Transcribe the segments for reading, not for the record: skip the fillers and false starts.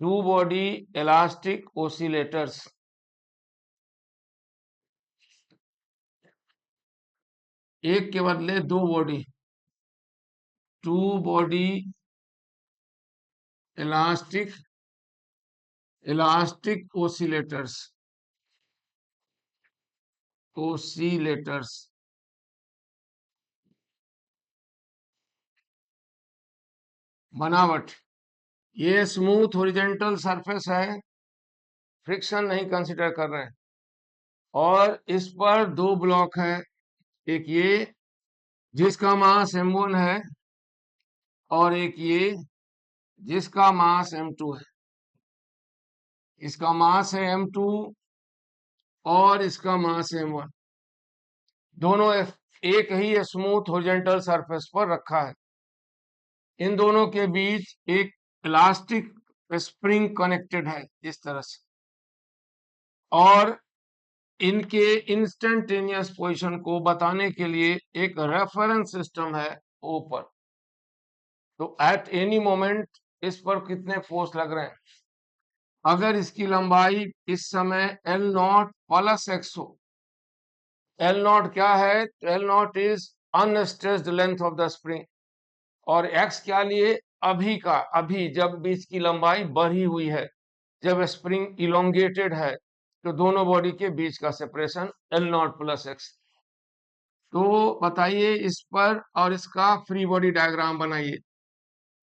To body elastic ओसिलेटर्स। एक के बदले दो बॉडी, टू बॉडी इलास्टिक ओसिलेटर्स, बनावट। ये स्मूथ हॉरिजॉन्टल सरफेस है, फ्रिक्शन नहीं कंसीडर कर रहे हैं, और इस पर दो ब्लॉक है, एक ये जिसका मास m1 है और एक ये जिसका मास m2 है। इसका मास है m2 और इसका मास m1, दोनों एक ही स्मूथ हॉरिजॉन्टल सरफेस पर रखा है। इन दोनों के बीच एक इलास्टिक स्प्रिंग कनेक्टेड है इस तरह से, और इनके इंस्टेंटेनियस पोजीशन को बताने के लिए एक रेफरेंस सिस्टम है O पर। तो एट एनी मोमेंट इस पर कितने फोर्स लग रहे हैं। अगर इसकी लंबाई इस समय L0 प्लस x हो, L0 क्या है, L0 is unstressed length of the spring, और x क्या लिए, अभी का, अभी जब बीच की लंबाई बढ़ी हुई है, जब स्प्रिंग इलोंगेटेड है, तो दोनों बॉडी के बीच का सेपरेशन L0 प्लस x। तो बताइए इस पर और इसका फ्री बॉडी डायग्राम बनाइए।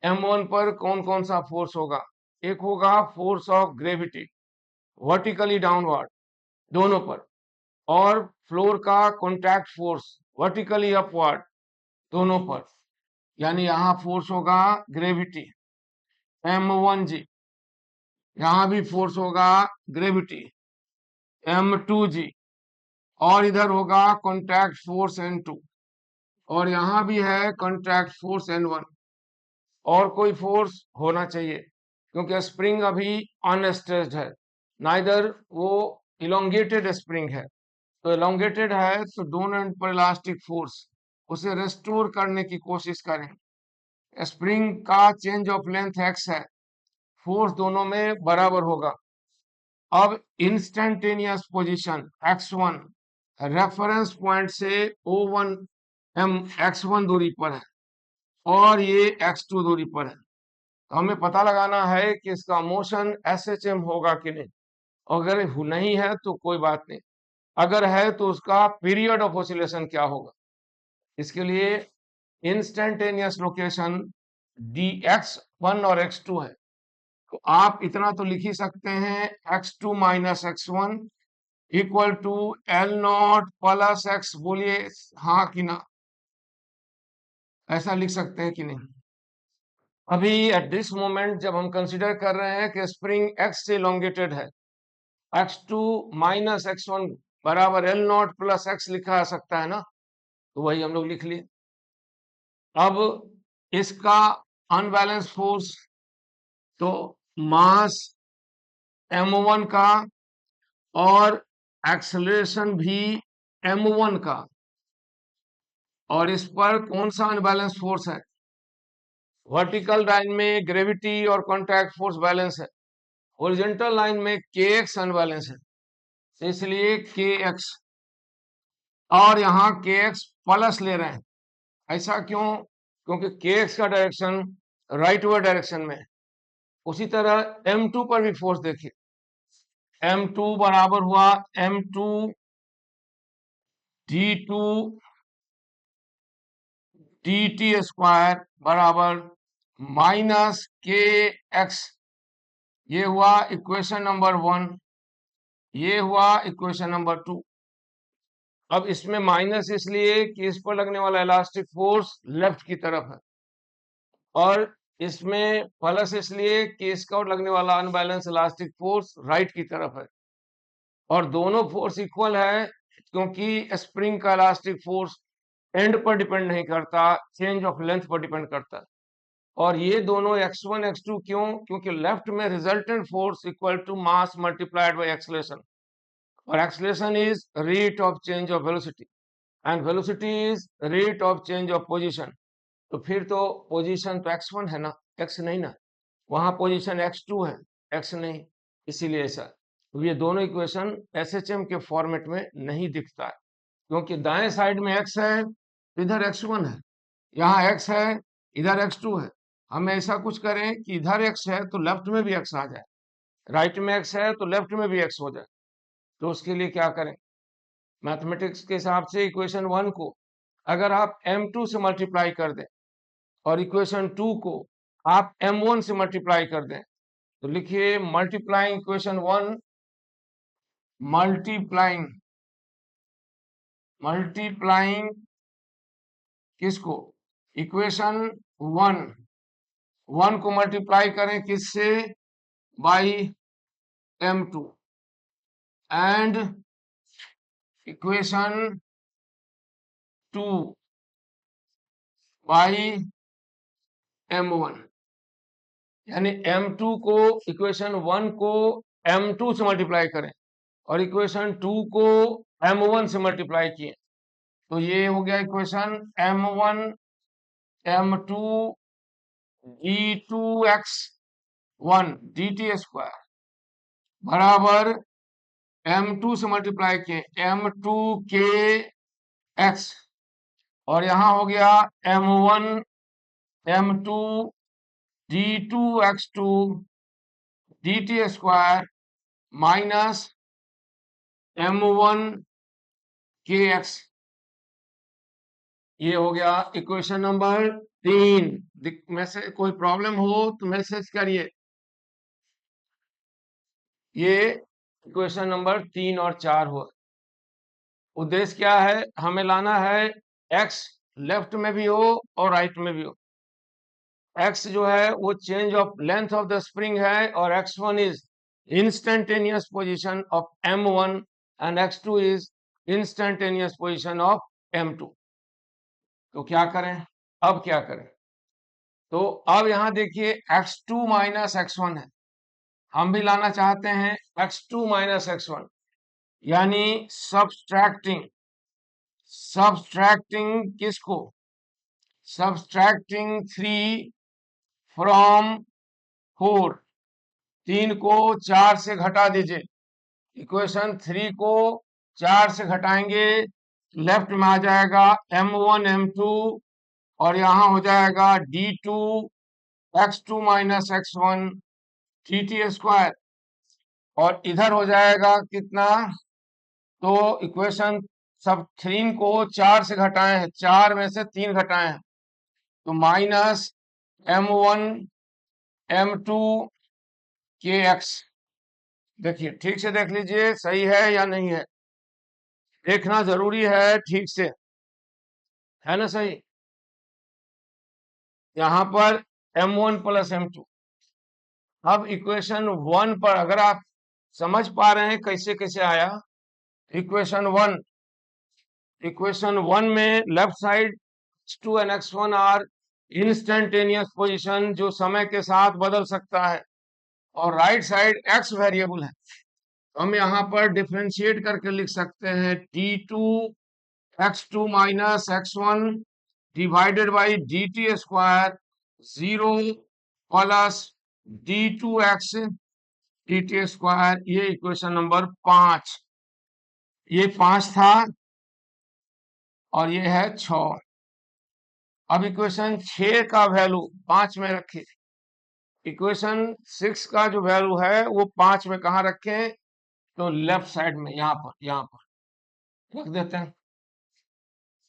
M1 पर कौन कौन सा फोर्स होगा। एक होगा force of gravity, vertically downward दोनों पर, और फ्लोर का कॉन्टैक्ट फोर्स वर्टिकली अपवर्ड दोनों पर, यानी यहां फोर्स होगा ग्रेविटी M1g, यहां भी फोर्स होगा ग्रेविटी M2g, और इधर होगा कॉन्टैक्ट फोर्स N2, और यहां भी है कॉन्टैक्ट फोर्स N1, और कोई फोर्स होना चाहिए क्योंकि स्प्रिंग अभी अनस्ट्रेस्ड है, नाइदर वो इलोंगेटेड स्प्रिंग है, तो इलोंगेटेड है तो दोनों एंड पर इलास्टिक फोर्स, उसे रेस्टोर करने की कोशिश करें। स्प्रिंग का चेंज ऑफ लेंथ x है, फोर्स दोनों में बराबर होगा। अब instantaneous position x1 reference point से O1 m x1 दूरी पर है और ये x2 दूरी पर है, तो हमें पता लगाना है कि इसका मोशन SHM होगा कि नहीं। अगर नहीं है तो कोई बात नहीं, अगर है तो उसका पीरियड ऑफ ऑसिलेशन क्या होगा। इसके लिए इंस्टेंटेनियस लोकेशन dx1 और x2 है, तो आप इतना तो लिख ही सकते हैं x2 minus x1 equal to L0 plus x। बोलिए हाँ कि ना, ऐसा लिख सकते हैं कि नहीं। अभी एट दिस मोमेंट जब हम कंसीडर कर रहे हैं कि स्प्रिंग x से इलोंगेटेड है, x2 माइनस x1 बराबर L0 प्लस x लिखा जा सकता है ना, तो वही हम लोग लिख लिए। अब इसका अनबैलेंस फोर्स, तो मास m1 का और एक्सेलरेशन भी m1 का, और इस पर कौन सा अनबैलेंस फोर्स है। वर्टिकल लाइन में ग्रेविटी और कॉन्टैक्ट फोर्स बैलेंस है, हॉरिजॉन्टल लाइन में kx अनबैलेंस है, तो इसलिए kx, और यहाँ kx प्लस ले रहे हैं। ऐसा क्यों, क्योंकि kx का डायरेक्शन राइटवर्ड डायरेक्शन में है। उसी तरह m2 पर भी फोर्स देखिए, m2 बराबर हुआ m2 d2 dt स्क्वायर बराबर माइनस kx। ये हुआ इक्वेशन नंबर 1, ये हुआ इक्वेशन नंबर 2। अब इसमें माइनस इसलिए कि इस पर लगने वाला इलास्टिक फोर्स लेफ्ट की तरफ है, और इसमें प्लस इसलिए कि इसका और लगने वाला अनबैलेंस इलास्टिक फोर्स राइट की तरफ है, और दोनों फोर्स इक्वल है क्योंकि स्प्रिंग का इलास्टिक फोर्स एंड पर डिपेंड नहीं करता, चेंज ऑफ लेंथ पर डिपेंड करता है। और ये दोनों x1 x2 क्यों, क्योंकि लेफ्ट में resultant force equal to mass multiplied by acceleration, और acceleration is rate of change of velocity and velocity is rate of change of position. तो फिर तो पोजीशन तो x1 है ना, x नहीं ना, वहां पोजीशन x2 है, x नहीं, इसीलिए ऐसा। तो ये दोनों इक्वेशन SHM के फॉर्मेट में नहीं दिखता है, क्योंकि दाएं साइड में x है, इधर x1 है, यहाँ x है, इधर x2 है। हम ऐसा कुछ करें कि इधर x है तो लेफ्ट में भी x आ जाए, राइट में x है तो लेफ्ट में भी x हो जाए। तो उसके लिए क्या करें, मैथमेटिक्स के हिसाब से इक्वेशन 1 को अगर आप m2 से मल्टीप्लाई कर दें और इक्वेशन 2 को आप m1 से मल्टीप्लाई कर दें, तो लिखिए मल्टीप्लाइंग इक्वेशन 1, मल्टीप्लाइंग मल्टीप्लाइंग किसको, इक्वेशन 1 को मल्टीप्लाई करें किससे, by m2, and equation 2 by m1, यानी m2 को, इक्वेशन 1 को m2 से मल्टीप्लाई करें और इक्वेशन 2 को m1 से मल्टीप्लाई किए, तो ये हो गया equation m1 m2 d2x1 dt square बराबर m2 से मल्टीप्लाई किए m2 के x, और यहां हो गया m1 m2 d2x2 dt square minus m1 के x। ये हो गया इक्वेशन नंबर 3। में से कोई प्रॉब्लम हो तो मैसेज करिए। ये इक्वेशन नंबर 3 और 4 हो। उद्देश्य क्या है, हमें लाना है x लेफ्ट में भी हो और राइट में भी हो। x जो है वो change of length of the spring है, और x1 is instantaneous position of m1 and x2 is instantaneous position of m2। तो क्या करें, अब क्या करें, तो अब यहां देखिए x2 माइनस x1 है, हम भी लाना चाहते हैं x2 माइनस x1, यानी सब्सट्रैक्टिंग किसको, सब्सट्रैक्टिंग 3 फ्रॉम 4, 3 को 4 से घटा दीजिए, इक्वेशन 3 को 4 से घटाएंगे, लेफ्ट में आ जाएगा m1 m2, और यहां हो जाएगा d2 x2 minus x1 dt square, और इधर हो जाएगा कितना, तो इक्वेशन सब 3 को 4 से घटाए हैं, 4 में से 3 घटाए हैं, तो माइनस m1 m2 के x। देखिए ठीक से देख लीजिए सही है या नहीं है, देखना जरूरी है ठीक से, है ना सही। यहां पर m1 प्लस m2। अब इक्वेशन 1 पर अगर आप समझ पा रहे हैं कैसे कैसे आया, इक्वेशन 1 में left side x2 and x1 are instantaneous position जो समय के साथ बदल सकता है, और राइट साइड x वेरिएबल है, हम यहाँ पर डिफरेंशिएट करके लिख सकते हैं d2 x2 minus x1 divided by dt square 0 plus d2x dt square. ये इक्वेशन नंबर 5, ये 5 था और ये है 6। अब इक्वेशन 6 का वैल्यू 5 में रखें, इक्वेशन 6 का जो वैल्यू है वो 5 में कहा रखें, तो लेफ्ट साइड में यहाँ पर रख देते हैं।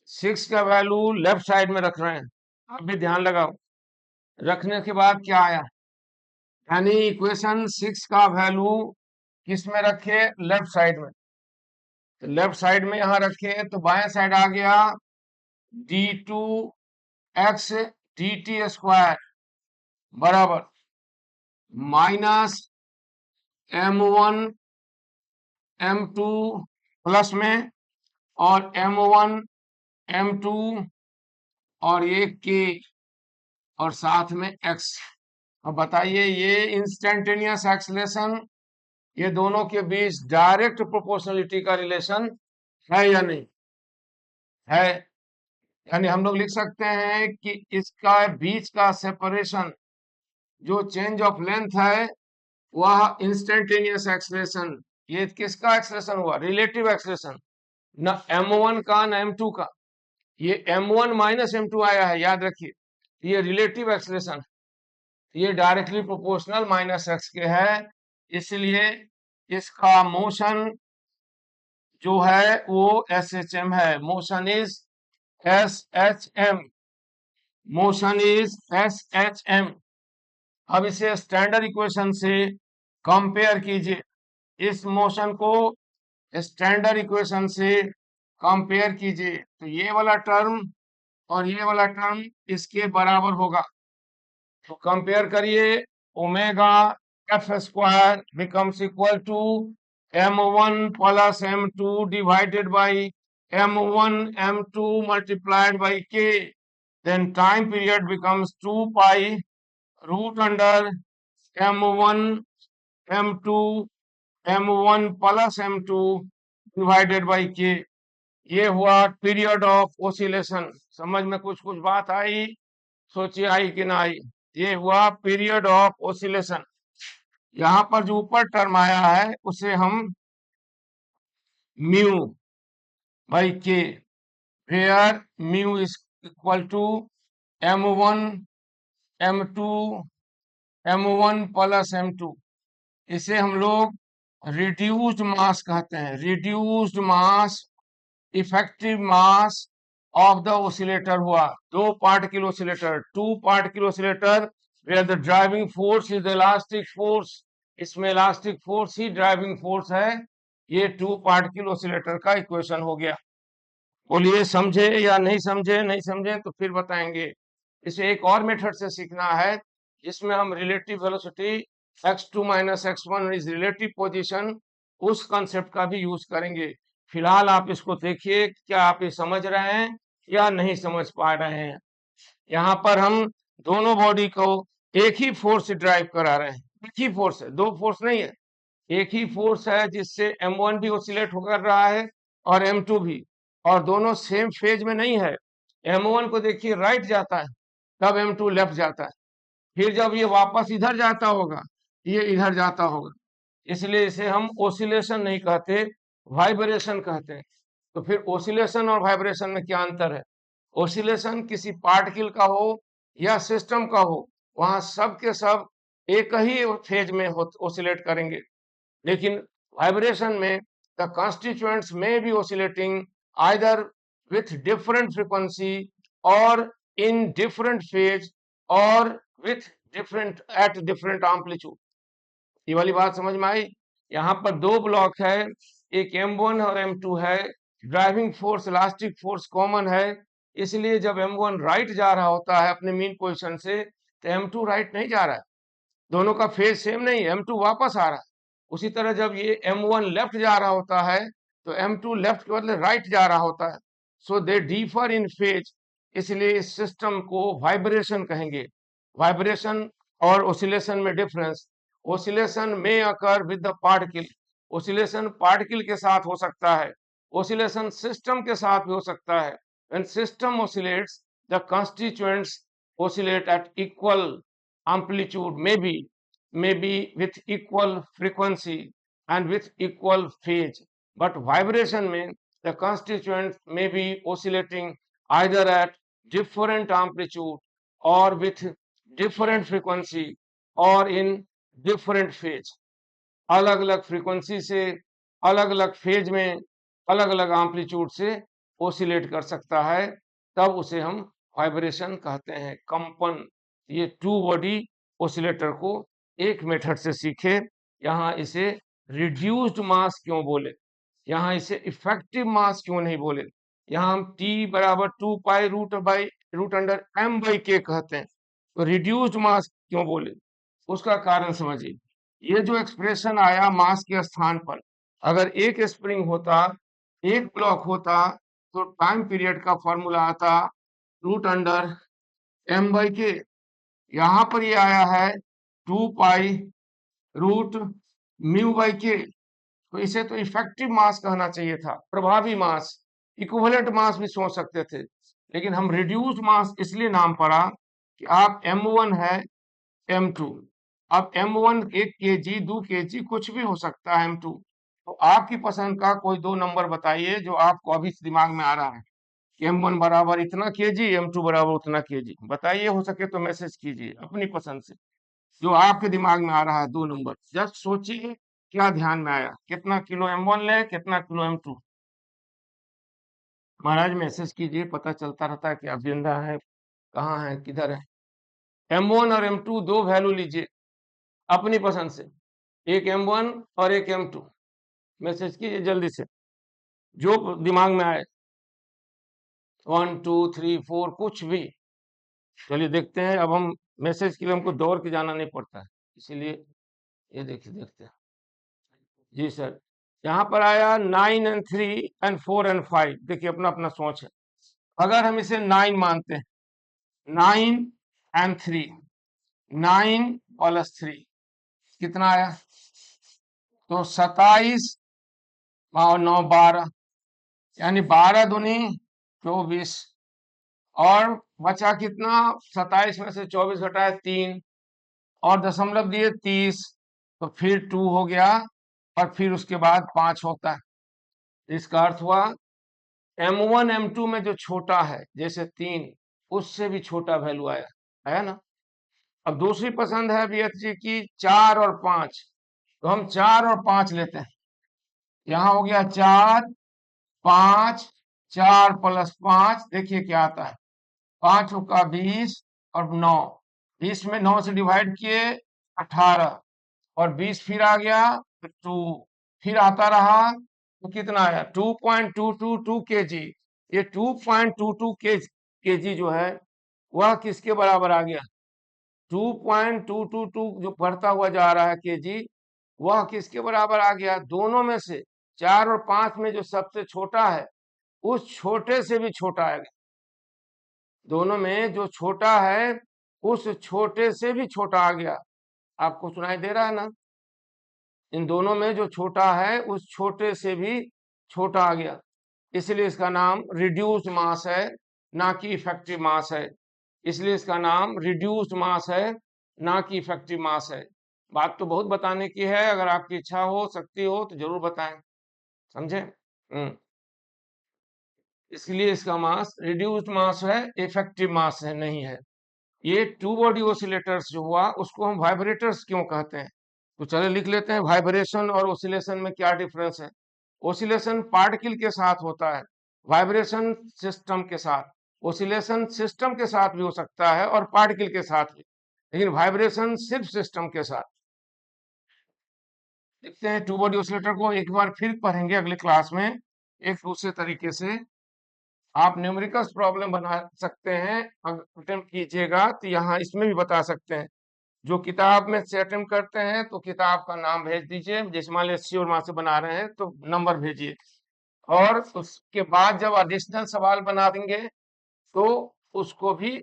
6 का वैल्यू लेफ्ट साइड में रख रहे हैं, आप भी ध्यान लगाओ। रखने के बाद क्या आया, यानी इक्वेशन 6 का वैल्यू किस में रखे, लेफ्ट साइड में, तो लेफ्ट साइड में यहां रखे तो बाएं साइड आ गया d2x dt स्क्वायर बराबर माइनस m1 m2 प्लस में और m1 m2 और ये k और साथ में x। अब बताइए ये इंस्टेंटेनियस एक्सीलरेशन, ये दोनों के बीच डायरेक्ट प्रोपोर्शनलिटी का रिलेशन है या नहीं है, यानी हम लोग लिख सकते हैं कि इसका बीच का सेपरेशन जो चेंज ऑफ लेंथ है वह इंस्टेंटेनियस एक्सलेशन, ये किसका एक्सलेशन हुआ? रिलेटिव एक्सलेशन, न m1 का न m2 का, ये m1 माइनस m2 आया है, याद रखिए। ये रिलेटिव एक्सलेशन, ये डायरेक्टली प्रोपोर्शनल माइनस x के है, इसलिए इसका मोशन जो है वो SHM है। Motion is SHM, motion is SHM। अब इसे स्टैंडर्ड इक्वेशन से कंपेयर कीजिए, इस मोशन को स्टैंडर्ड इक्वेशन से कंपेयर कीजिए, तो ये वाला टर्म और ये वाला टर्म इसके बराबर होगा। तो कंपेयर करिए, omega f square becomes equal to m1 plus m2 divided by m1 m2 multiplied by k, then time period becomes 2 pi root under m1 m2 m1 plus m2 divided by k। ये हुआ period of oscillation. समझ में कुछ कुछ बात आई? सोचिए आई कि ना आई? ये हुआ पीरियड ऑफ ओसिलेशन। यहाँ पर जो ऊपर टर्म आया है उसे हम mu by k, where mu is equal to m1 m2 m1 plus m2, इसे हम लोग रिड्यूस्ड मास कहते हैं। Reduced mass, effective mass of the oscillator हुआ। दो particle oscillator, two particle oscillator, where the driving force is elastic force, इसमें elastic force ही driving force है। ये टू पार्टिकल ओसिलेटर का इक्वेशन हो गया। बोलिए समझे या नहीं समझे? नहीं समझे तो फिर बताएंगे। इसे एक और मेथड से सीखना है जिसमें हम relative velocity x2 minus x1 is relative position, उस कंसेप्ट का भी यूज करेंगे। फिलहाल आप इसको देखिए, क्या आप ये समझ रहे हैं या नहीं समझ पा रहे हैं? यहाँ पर हम दोनों बॉडी को एक ही फोर्स से ड्राइव करा रहे हैं। एक ही फोर्स है, दो फोर्स नहीं है, एक ही फोर्स है जिससे m1 भी ओसिलेट होकर रहा है और m2 भी, और दोनों सेम फेज में नहीं है। m1 को देखिए राइट जाता है, तब m2 लेफ्ट जाता है, फिर जब ये वापस इधर जाता होगा ये इधर जाता होगा, इसलिए इसे हम ओसिलेशन नहीं कहते, वाइब्रेशन कहते हैं। तो फिर ओसिलेशन और वाइब्रेशन में क्या अंतर है? ओसिलेशन किसी पार्टिकल का हो या सिस्टम का हो, वहां सब के सब एक ही फेज में ओसिलेट करेंगे, लेकिन वाइब्रेशन में the constituents may be oscillating either with different frequency or in different phase or with different at different amplitude। ये वाली बात समझ में आई? यहाँ पर दो ब्लॉक है, एक m1 और m2 है, driving force elastic force common है, इसलिए जब m1 राइट जा रहा होता है अपने मीन पोजीशन से, तो m2 राइट नहीं जा रहा है, दोनों का फेज सेम नहीं है, m2 वापस आ रहा है। उसी तरह जब ये m1 लेफ्ट जा रहा होता है तो m2 लेफ्ट के बदले राइट जा रहा होता है। सो दे डिफर इन फेज, इसलिए इस सिस्टम को वाइब्रेशन कहेंगे। वाइब्रेशन और ओसिलेशन में डिफरेंस, ओसिलेशन में occur with the particle, oscillation particle के साथ हो सकता है, ओसिलेशन सिस्टम के साथ भी हो सकता है। When system oscillates, the constituents oscillate at equal amplitude, maybe with equal frequency and with equal phase, but vibration means the constituents may be oscillating either at different amplitude or with different frequency or in different phase। अलग अलग frequency से, अलग अलग phase में, अलग अलग amplitude से oscillate कर सकता है, तब उसे हम वाइब्रेशन कहते हैं, कंपन। ये टू बॉडी ओसिलेटर को एक मेथड से सीखे। यहाँ इसे रिड्यूस्ड मास क्यों बोले, यहाँ इसे इफेक्टिव मास क्यों नहीं बोले? यहाँ हम T बराबर 2 pi root under m by k कहते हैं, तो रिड्यूस्ड मास क्यों बोले? उसका कारण समझिए। ये जो एक्सप्रेशन आया मास के स्थान पर, अगर एक स्प्रिंग होता, एक ब्लॉक होता, तो टाइम पीरियड का फॉर्मूला आता रूट अंडर m बाई के। यहाँ पर ये आया है 2 पाई रूट म्यू बाई के, तो इसे तो इफेक्टिव मास कहना चाहिए था, प्रभावी मास, इक्विवेलेंट मास भी सोच सकते थे, लेकिन हम रिड्यूस्ड मास इसलिए नाम पड़ा कि आप m1 है m2, अब M1 1 kg 2 kg कुछ भी हो सकता है M2। तो आपकी पसंद का कोई दो नंबर बताइए जो आपको अभी दिमाग में आ रहा है कि M1 बराबर इतना kg, M2 बराबर उतना kg। बताइए, हो सके तो मैसेज कीजिए अपनी पसंद से जो आपके दिमाग में आ रहा है, दो नंबर जस्ट सोचिए क्या ध्यान में आया, कितना किलो M1 ले, कितना किलो M2। महाराज मैसेज कीजिए, पता चलता रहता है कि आप जिंदा है, कहाँ है, किधर है। M1 और M2 दो वैल्यू लीजिए अपनी पसंद से, एक M1 और एक M2। मैसेज कीजिए जल्दी से जो दिमाग में आए, 1 2 3 4 कुछ भी। चलिए देखते हैं, अब हम मैसेज के लिए हमको दौड़ के जाना नहीं पड़ता है, इसीलिए ये देखिए देखते हैं। जी सर, यहाँ पर आया 9 and 3 and 4 and 5। देखिए अपना अपना सोच है। अगर हम इसे 9 मानते हैं, 9 and 3, 9 प्लस 3 कितना आया? तो 27 और 9 12, यानी 12 दूनी 24। और बचा कितना? 27 में से 24 घटाया 3 और दशमलव दिए 30, तो फिर 2 हो गया और फिर उसके बाद 5 होता है। इसका अर्थ हुआ M1 M2 में जो छोटा है, जैसे 3, उससे भी छोटा वैल्यू आया है ना। अब दूसरी पसंद है BHG की 4 और 5, तो हम 4 और 5 लेते हैं। यहाँ हो गया 4 5, 4 प्लस 5, देखिए क्या आता है, 5 का 20 और 9, 20 में 9 से डिवाइड किए 18 और 20 फिर आ गया 2, फिर आता रहा तो कितना आया? 2.222 kg। ये 2.22 kg जो है वह किसके बराबर आ गया? 2.222 जो बढ़ता हुआ जा रहा है kg, वह किसके बराबर आ गया? दोनों में से 4 और 5 में जो सबसे छोटा है उस छोटे से भी छोटा आएगा। दोनों में जो छोटा है उस छोटे से भी छोटा आ गया। आपको सुनाई दे रहा है ना? इन दोनों में जो छोटा है उस छोटे से भी छोटा आ गया, इसलिए इसका नाम रिड्यूस्ड मास है, ना कि इफेक्टिव मास है। इसलिए इसका नाम रिड्यूस्ड मास है, ना कि इफेक्टिव मास है। बात तो बहुत बताने की है, अगर आपकी इच्छा हो, शक्ति हो तो जरूर बताएं, समझे? इसलिए इसका मास रिड्यूस्ड मास है, इफेक्टिव मास है नहीं है। ये टू बॉडी ऑसिलेटर्स जो हुआ उसको हम वाइब्रेटर्स क्यों कहते हैं? तो चले लिख लेते हैं, वाइब्रेशन और ओसिलेशन में क्या डिफरेंस है। ओसिलेशन पार्टिकल के साथ होता है, वाइब्रेशन सिस्टम के साथ। ओसिलेशन सिस्टम के साथ भी हो सकता है और पार्टिकल के साथ भी, लेकिन वाइब्रेशन सिर्फ सिस्टम के साथ। देखते हैं टू बॉडी ऑसिलेटर को एक बार फिर पढ़ेंगे अगले क्लास में एक दूसरे तरीके से। आप न्यूमेरिकल्स प्रॉब्लम बना सकते हैं, अटेम्प्ट कीजिएगा तो यहाँ इसमें भी बता सकते हैं। जो किताब में से अटेम्प्ट करते हैं तो किताब का नाम भेज दीजिए, जैसे मान लीजिए श्योर माँ से बना रहे हैं तो नंबर भेजिए, और उसके बाद जब एडिशनल सवाल बना देंगे तो उसको भी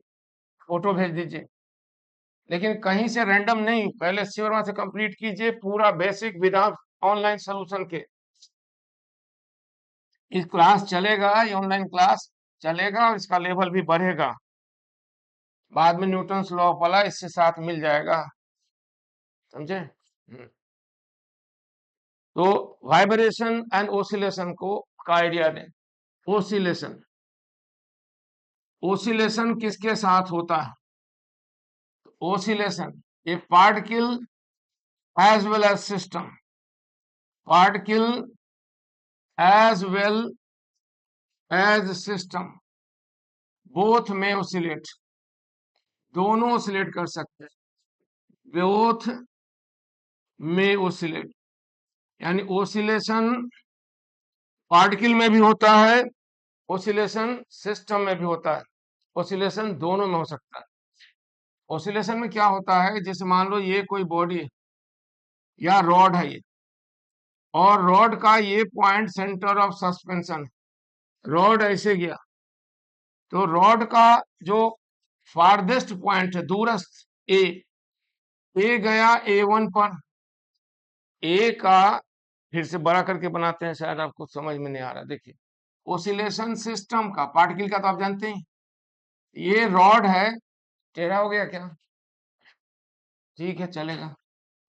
फोटो भेज दीजिए। लेकिन कहीं से रैंडम नहीं, पहले श्योर माँ से कंप्लीट कीजिए पूरा बेसिक विदाउट ऑनलाइन सोल्यूशन के। इस क्लास चलेगा, ये ऑनलाइन क्लास चलेगा और इसका लेवल भी बढ़ेगा। बाद में न्यूटन्स लॉ वाला इससे साथ मिल जाएगा, समझे? तो वाइब्रेशन एंड ओसिलेशन को का आइडिया दें। ओसिलेशन, ओसिलेशन किसके साथ होता है? Oscillation a particle as well as system, particle as well as system both में ओसिलेट, दोनों ओसिलेट कर सकते हैं, बोथ में ओसिलेट। यानी ओसिलेशन पार्टिकल में भी होता है, ओसिलेशन सिस्टम में भी होता है, ओसिलेशन दोनों में हो सकता है। ओसिलेशन में क्या होता है, जैसे मान लो ये कोई बॉडी है या रॉड है ये, और रॉड का ये point centre of suspension, rod ऐसे गया तो रॉड का जो फारदेस्ट पॉइंट है, दूरस्थ ए गया A1 पर। ए का फिर से बड़ा करके बनाते हैं, शायद आपको समझ में नहीं आ रहा। देखिए ओसिलेशन सिस्टम का, पार्टिकल का तो आप जानते हैं, ये रॉड है, टेढ़ा हो गया क्या? ठीक है, चलेगा।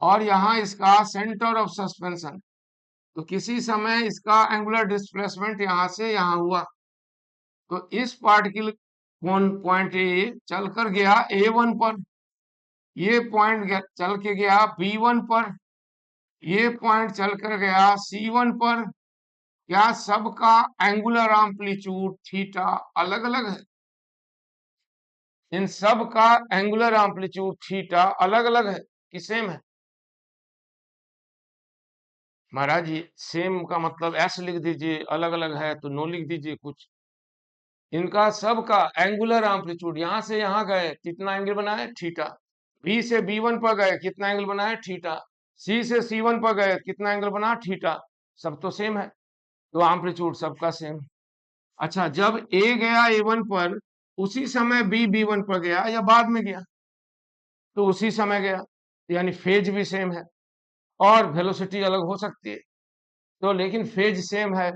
और यहाँ इसका सेंटर ऑफ सस्पेंशन, तो किसी समय इसका एंगुलर डिस्प्लेसमेंट यहाँ से यहाँ हुआ, तो इस पार्टिकल पॉइंट ए चलकर गया A1 पर, ये पॉइंट चल के गया B1 पर, ये पॉइंट चलकर गया C1 पर। क्या सबका एंगुलर एम्पलीट्यूड थीटा अलग अलग है? इन सब का एंगुलर एम्पलीट्यूड थीटा अलग अलग है कि सेम है? महाराज ये सेम का मतलब एस लिख दीजिए, अलग अलग है तो नो लिख दीजिए कुछ। इनका सबका एंगुलर एम्पलीट्यूड, यहां से यहां गए कितना एंगल बनाए? थीटा। बी से B1 पर गए कितना एंगल बनाए? थीटा। सी से C1 पर गए कितना एंगल बना? थीटा। सब तो सेम है, तो एम्पलीट्यूड सबका सेम। अच्छा, जब A गया A1 पर, उसी समय B B1 पर गया या बाद में गया? तो उसी समय गया, यानी फेज भी सेम है और वेलोसिटी अलग हो सकती है, तो लेकिन फेज सेम है,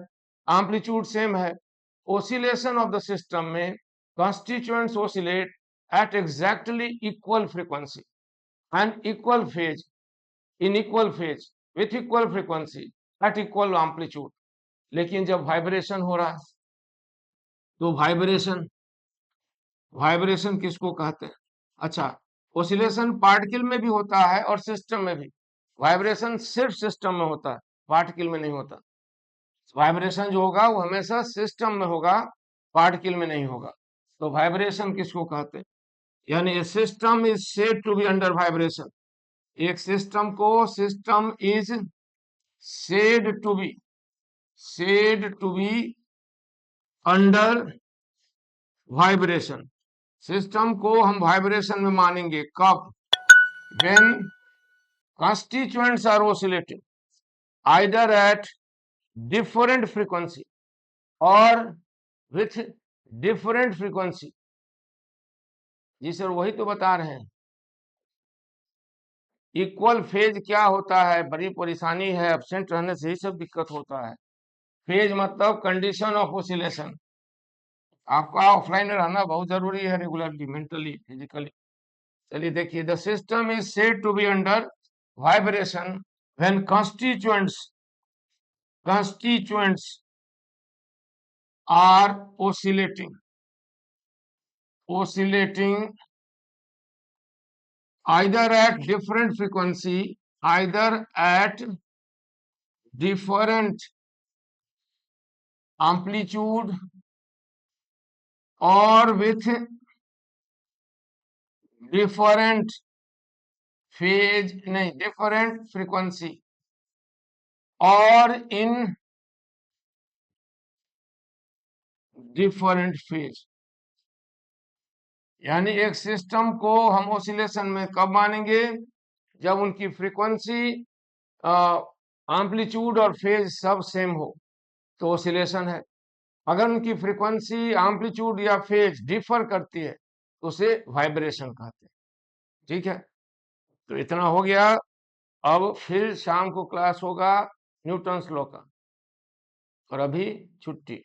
एम्पलीट्यूड सेम है। ओसिलेशन ऑफ द सिस्टम में constituents oscillate at exactly equal frequency and equal phase in equal phase with equal frequency at equal amplitude। लेकिन जब वाइब्रेशन हो रहा है, तो वाइब्रेशन, वाइब्रेशन किसको कहते हैं? अच्छा, ओसिलेशन पार्टिकल में भी होता है और सिस्टम में भी। वाइब्रेशन सिर्फ सिस्टम में होता है, पार्टिकल में नहीं होता। वाइब्रेशन जो होगा वो हमेशा सिस्टम में होगा, पार्टिकल में नहीं होगा। तो वाइब्रेशन किसको कहते हैं? यानी a system is said to be under vibration. एक सिस्टम को, system is said to be, said to be under vibration. System को हम वाइब्रेशन में मानेंगे कब? When constituents are oscillating either at different frequency or with different frequency। जी sir, वही तो बता रहे हैं। इक्वल फेज क्या होता है? बड़ी परेशानी है, एब्सेंट रहने से ही सब दिक्कत होता है। फेज मतलब कंडीशन ऑफ ओसिलेशन। आपका ऑफलाइन रहना बहुत जरूरी है, रेगुलरली, मेंटली, फिजिकली। चलिए देखिए, the system is said to be under vibration when constituents are oscillating either at different frequency, either at different amplitude or with different phase, नहीं, different frequency or in different phase। यानी एक system को हम oscillation में कब मानेंगे? जब उनकी फ्रीक्वेंसी, एम्पलीट्यूड और फेज सब सेम हो, तो ओसिलेशन है। अगर उनकी फ्रीक्वेंसी, एम्पलीट्यूड या फेज डिफर करती है, तो उसे वाइब्रेशन कहते हैं। ठीक है, तो इतना हो गया। अब फिर शाम को क्लास होगा न्यूटन्स लॉ का, और अभी छुट्टी।